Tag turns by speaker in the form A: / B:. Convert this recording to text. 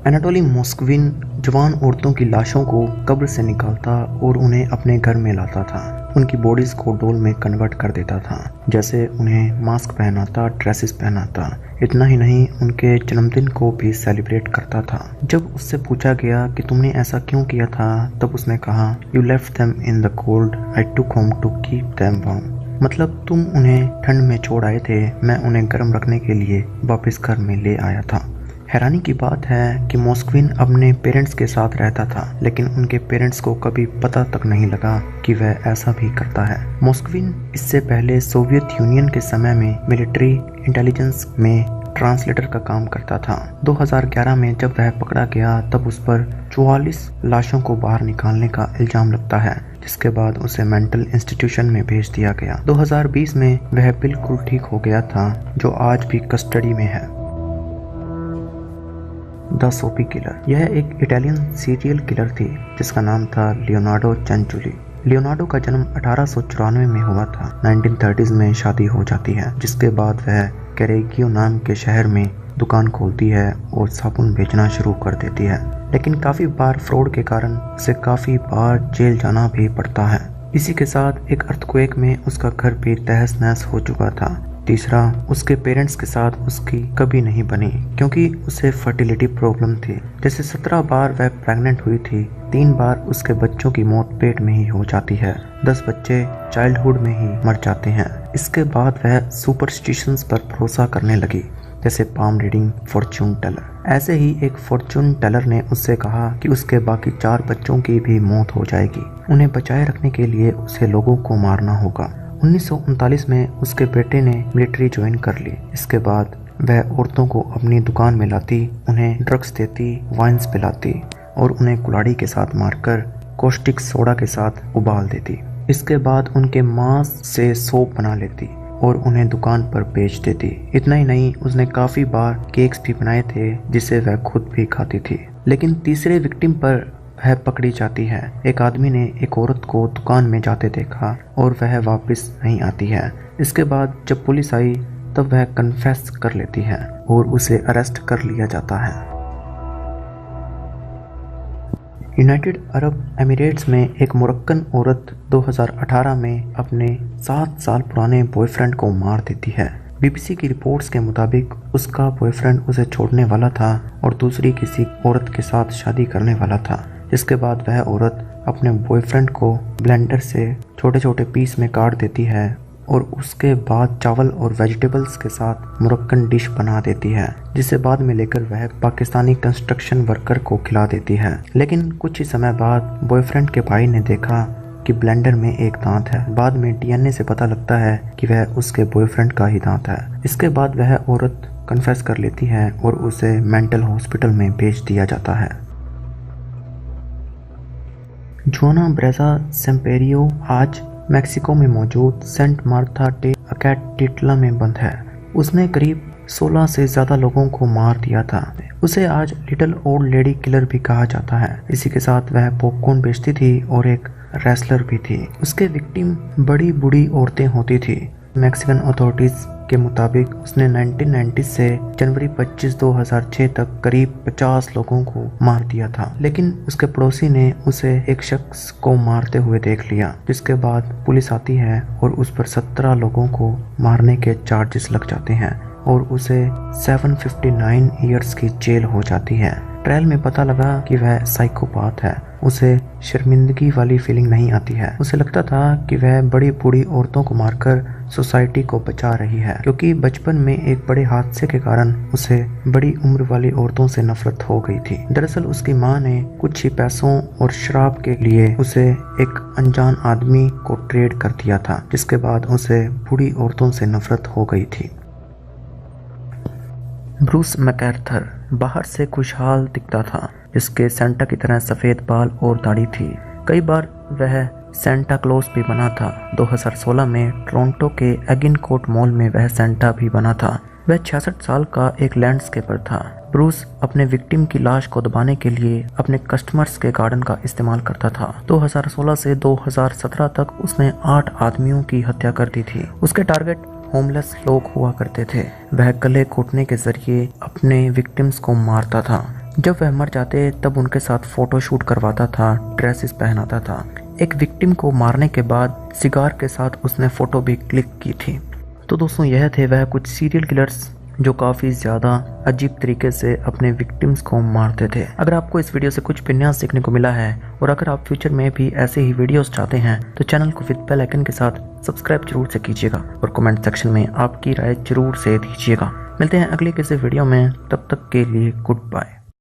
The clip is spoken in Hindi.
A: एनाटोली मोस्कविन जवान औरतों की लाशों को कब्र से निकालता और उन्हें अपने घर में लाता था। उनकी बॉडीज को डोल में कन्वर्ट कर देता था, जैसे उन्हें मास्क पहनाता, ड्रेसेस पहनाता। इतना ही नहीं, उनके जन्मदिन को भी सेलिब्रेट करता था। जब उससे पूछा गया कि तुमने ऐसा क्यों किया था, तब उसने कहा, you left them in the cold, I took home to keep them warm. मतलब तुम उन्हें ठंड में छोड़ आए थे, मैं उन्हें गर्म रखने के लिए वापस घर में ले आया था। हैरानी की बात है कि मोस्कविन अपने पेरेंट्स के साथ रहता था, लेकिन उनके पेरेंट्स को कभी पता तक नहीं लगा कि वह ऐसा भी करता है। मोस्कविन इससे पहले सोवियत यूनियन के समय में मिलिट्री इंटेलिजेंस में ट्रांसलेटर का काम करता था। 2011 में जब वह पकड़ा गया तब उस पर 44 लाशों को बाहर निकालने का इल्जाम लगता है, जिसके बाद उसे मेंटल इंस्टीट्यूशन में भेज दिया गया। 2020 में वह बिल्कुल ठीक हो गया था, जो आज भी कस्टडी में है। The Sophie killer. यह एक इटालियन सीरियल किलर थी जिसका नाम था लियोनार्डो चंचुली। लियोनार्डो का जन्म 1894 में हुआ था। 1930s में शादी हो जाती है, जिसके बाद वह कैरेगियो नाम के शहर में दुकान खोलती है और साबुन बेचना शुरू कर देती है। लेकिन काफ़ी बार फ्रॉड के कारण उसे काफ़ी बार जेल जाना भी पड़ता है। इसी के साथ एक अर्थक्वेक में उसका घर भी तहस नहस हो चुका था। तीसरा, उसके पेरेंट्स के साथ उसकी कभी नहीं बनी क्योंकि उसे फर्टिलिटी प्रॉब्लम थी। जैसे 17 बार वह प्रेग्नेंट हुई थी, 3 बार उसके बच्चों की मौत पेट में ही हो जाती है। 10 बच्चे चाइल्डहुड में ही मर जाते हैं। इसके बाद वह सुपरस्टिशंस पर भरोसा करने लगी, जैसे पाम रीडिंग, फॉर्च्यून टेलर। ऐसे ही एक फॉर्च्यून टेलर ने उससे कहा कि उसके बाकी 4 बच्चों की भी मौत हो जाएगी। उन्हें बचाए रखने के लिए उसे लोगों को मारना होगा। 1939 में उसके बेटे ने मिलिट्री ज्वाइन कर ली। इसके बाद वह औरतों को अपनी दुकान में लाती, उन्हें ड्रग्स देती, वाइन्स पिलाती और उन्हें कुल्हाड़ी के साथ मारकर कॉस्टिक सोडा के साथ उबाल देती। इसके बाद उनके मांस से सोप बना लेती और उन्हें दुकान पर बेच देती। इतना ही नहीं, उसने काफ़ी बार केक्स भी बनाए थे जिसे वह खुद भी खाती थी। लेकिन तीसरे विक्टिम पर वह पकड़ी जाती है। एक आदमी ने एक औरत को दुकान में जाते देखा और वह वापस नहीं आती है। इसके बाद जब पुलिस आई तब वह कन्फेस कर लेती है और उसे अरेस्ट कर लिया जाता है। यूनाइटेड अरब एमिरेट्स में एक मोरक्कन औरत 2018 में अपने 7 साल पुराने बॉयफ्रेंड को मार देती है। बीबीसी की रिपोर्ट्स के मुताबिक उसका बॉयफ्रेंड उसे छोड़ने वाला था और दूसरी किसी औरत के साथ शादी करने वाला था। जिसके बाद वह औरत अपने बॉयफ्रेंड को ब्लेंडर से छोटे छोटे पीस में काट देती है और उसके बाद चावल और वेजिटेबल्स के साथ मोरक्कन डिश बना देती है, जिसे बाद में लेकर वह पाकिस्तानी कंस्ट्रक्शन वर्कर को खिला देती है। लेकिन कुछ ही समय बाद बॉयफ्रेंड के भाई ने देखा कि ब्लेंडर में एक दांत है। बाद में डीएनए से पता लगता है कि वह उसके बॉयफ्रेंड का ही दांत है। इसके बाद वह औरत कन्फेस कर लेती है और उसे मेंटल हॉस्पिटल में भेज दिया जाता है। जोना ब्रेजा सेम्पेरियो आज मेक्सिको में मौजूद सेंट मार्था डे अकेटिटला में बंद है। उसने करीब 16 से ज़्यादा लोगों को मार दिया था। उसे आज लिटिल ओल्ड लेडी किलर भी कहा जाता है। इसी के साथ वह पॉपकॉर्न बेचती थी और एक रेसलर भी थी। उसके विक्टिम बड़ी बूढ़ी औरतें होती थी। मैक्सिकन अथॉरिटीज़ के मुताबिक उसने 1990 से जनवरी 25, 2006 तक करीब 50 लोगों को मार दिया था। लेकिन उसके पड़ोसी ने उसे एक शख्स को मारते हुए देख लिया, जिसके बाद पुलिस आती है और उस पर 17 लोगों को मारने के चार्जेस लग जाते हैं और उसे 759 ईयर्स की जेल हो जाती है। ट्रायल में पता लगा कि वह साइकोपाथ है। उसे शर्मिंदगी वाली फीलिंग नहीं आती है। उसे लगता था कि वह बड़ी बूढ़ी औरतों को मारकर सोसाइटी को बचा रही है, क्योंकि बचपन में एक बड़े हादसे के कारण उसे बड़ी उम्र वाली औरतों से नफरत हो गई थी। दरअसल उसकी मां ने कुछ ही पैसों और शराब के लिए उसे एक अनजान आदमी को ट्रेड कर दिया था, जिसके बाद उसे बूढ़ी औरतों से नफरत हो गई थी। ब्रूस मैकआर्थर बाहर से खुशहाल दिखता था, जिसके सेंटा की तरह सफ़ेद बाल और दाढ़ी थी। कई बार वह सेंटा क्लॉज भी बना था। 2016 में टोरंटो के एगिनकोर्ट मॉल में वह सेंटा भी बना था। वह 66 साल का एक लैंडस्केपर था। ब्रूस अपने विक्टिम की लाश को दबाने के लिए अपने कस्टमर्स के गार्डन का इस्तेमाल करता था। 2016 से 2017 तक उसने 8 आदमियों की हत्या कर दी थी। उसके टारगेट होमलेस लोग हुआ करते थे। वह गले घोटने के जरिए अपने विक्टिम्स को मारता था। जब वह मर जाते तब उनके साथ फोटो शूट करवाता था, ड्रेसेस पहनाता था। एक विक्टिम को मारने के बाद सिगार के साथ उसने फोटो भी क्लिक की थी। तो दोस्तों यह थे वह कुछ सीरियल किलर्स जो काफ़ी ज़्यादा अजीब तरीके से अपने विक्टिम्स को मारते थे। अगर आपको इस वीडियो से कुछ विन्यास सीखने को मिला है और अगर आप फ्यूचर में भी ऐसे ही वीडियोस चाहते हैं तो चैनल को विद बेल आइकन के साथ सब्सक्राइब जरूर से कीजिएगा और कमेंट सेक्शन में आपकी राय जरूर से दीजिएगा। मिलते हैं अगले किसी वीडियो में, तब तक के लिए गुड बाय।